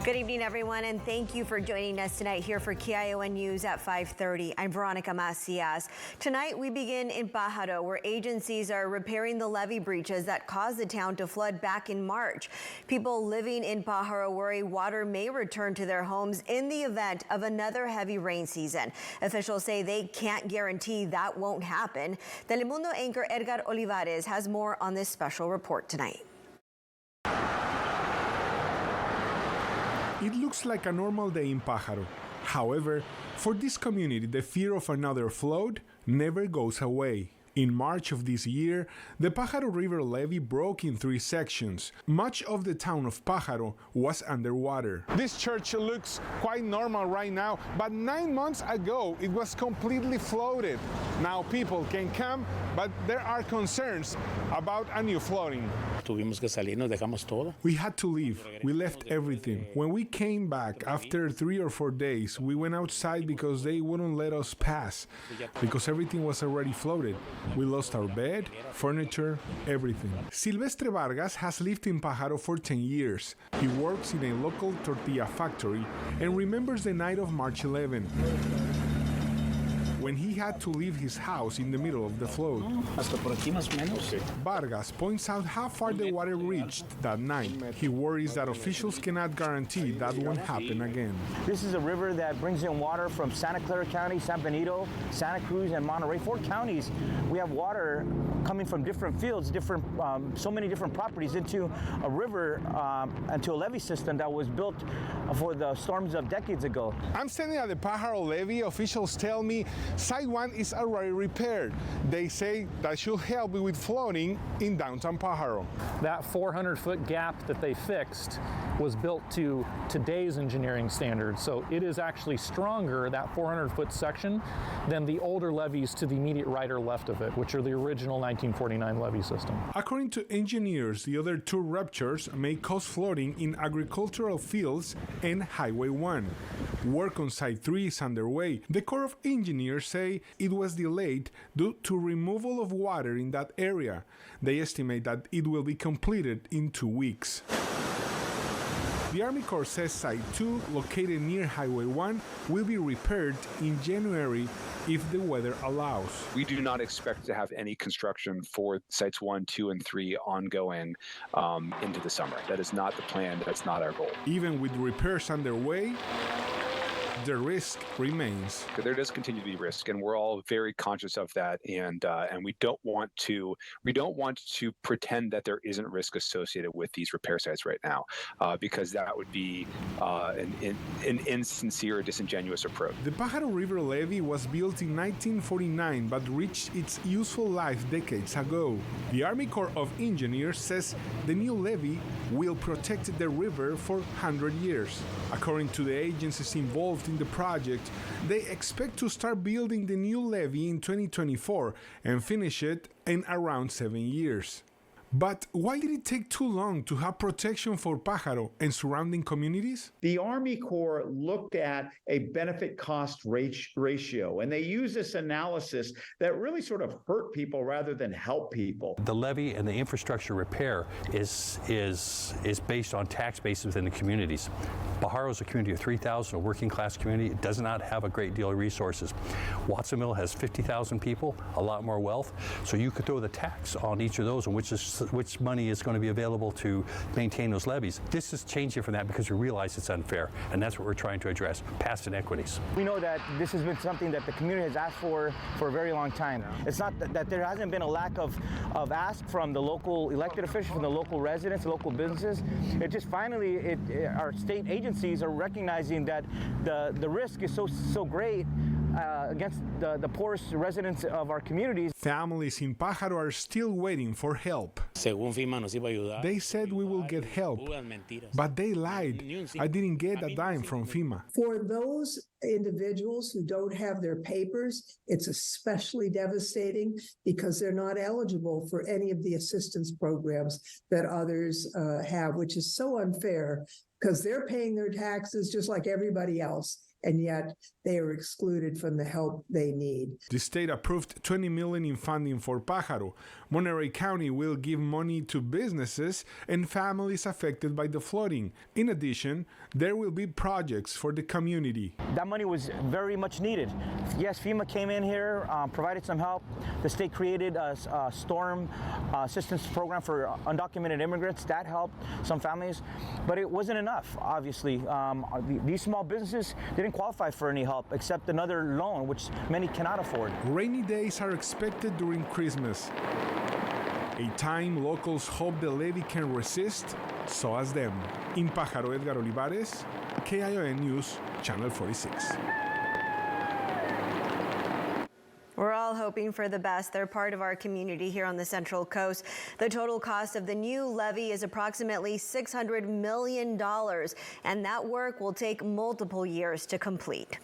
Good evening, everyone, and thank you for joining us tonight here for KION News at 5:30. I'm Veronica Macias. Tonight, we begin in Pajaro, where agencies are repairing the levee breaches that caused the town to flood back in March. People living in Pajaro worry water may return to their homes in the event of another heavy rain season. Officials say they can't guarantee that won't happen. Telemundo anchor Edgar Olivares has more on this special report tonight. It looks like a normal day in Pajaro. However, for this community, the fear of another flood never goes away. In March of this year, the Pajaro River levee broke in 3 sections. Much of the town of Pajaro was underwater. This church looks quite normal right now, but 9 months ago it was completely flooded. Now people can come, but there are concerns about a new flooding. Tuvimos que salir, nos dejamos todo. We had to leave. We left everything. When we came back after 3 or 4 days, we went outside because they wouldn't let us pass, because everything was already flooded. We lost our bed, furniture, everything. Silvestre Vargas has lived in Pajaro for 10 years. He works in a local tortilla factory and remembers the night of March 11, when he had to leave his house in the middle of the flood. Vargas points out how far the water reached that night. He worries that officials cannot guarantee that won't happen again. This is a river that brings in water from Santa Clara County, San Benito, Santa Cruz, and Monterey. 4 counties. We have water coming from different fields, so many different properties into a river, into a levee system that was built for the storms of decades ago. I'm standing at the Pajaro levee. Officials tell me Side 1 is already repaired. They say that should help with flooding in downtown Pajaro. That 400-foot gap that they fixed was built to today's engineering standards. So it is actually stronger, that 400-foot section, than the older levees to the immediate right or left of it, which are the original 1949 levee system. According to engineers, the other 2 ruptures may cause flooding in agricultural fields and Highway 1. Work on Site 3 is underway. The Corps of Engineers say it was delayed due to removal of water in that area. They estimate that it will be completed in 2 weeks. The Army Corps says Site 2, located near Highway 1, will be repaired in January if the weather allows. We do not expect to have any construction for Sites 1, 2, and 3 ongoing into the summer. That is not the plan. That's not our goal. Even with repairs underway, the risk remains. There does continue to be risk, and we're all very conscious of that. And we don't want to pretend that there isn't risk associated with these repair sites right now, because that would be an insincere, disingenuous approach. The Pajaro River levee was built in 1949, but reached its useful life decades ago. The Army Corps of Engineers says the new levee will protect the river for 100 years. According to the agencies involved in the project, they expect to start building the new levee in 2024 and finish it in around 7 years. But why did it take too long to have protection for Pajaro and surrounding communities? The Army Corps looked at a benefit-cost ratio, and they used this analysis that really sort of hurt people rather than help people. The levee and the infrastructure repair is based on tax bases within the communities. Pajaro is a community of 3,000, a working-class community. It does not have a great deal of resources. Watsonville has 50,000 people, a lot more wealth, so you could throw the tax on each of those, and which money is going to be available to maintain those levees. This is changing from that because we realize it's unfair, and that's what we're trying to address, past inequities. We know that this has been something that the community has asked for a very long time. It's not that there hasn't been a lack of ask from the local elected officials, from the local residents, local businesses. It just finally, our state agencies are recognizing that the risk is so great against the poorest residents of our communities. Families in Pajaro are still waiting for help. They said we will get help, but they lied. I didn't get a dime from FEMA. For those individuals who don't have their papers, it's especially devastating because they're not eligible for any of the assistance programs that others have, which is so unfair because they're paying their taxes just like everybody else. and yet they are excluded from the help they need. The state approved $20 million in funding for Pajaro. Monterey County will give money to businesses and families affected by the flooding. In addition, there will be projects for the community. That money was very much needed. Yes, FEMA came in here, provided some help. The state created a storm assistance program for undocumented immigrants. That helped some families, but it wasn't enough, obviously. These small businesses didn't qualify for any help except another loan, which many cannot afford. Rainy days are expected during Christmas, a time locals hope the levee can resist, so as them. In Pajaro, Edgar Olivares, KION News, Channel 46. We're all hoping for the best. They're part of our community here on the Central Coast. The total cost of the new levee is approximately $600 million, and that work will take multiple years to complete.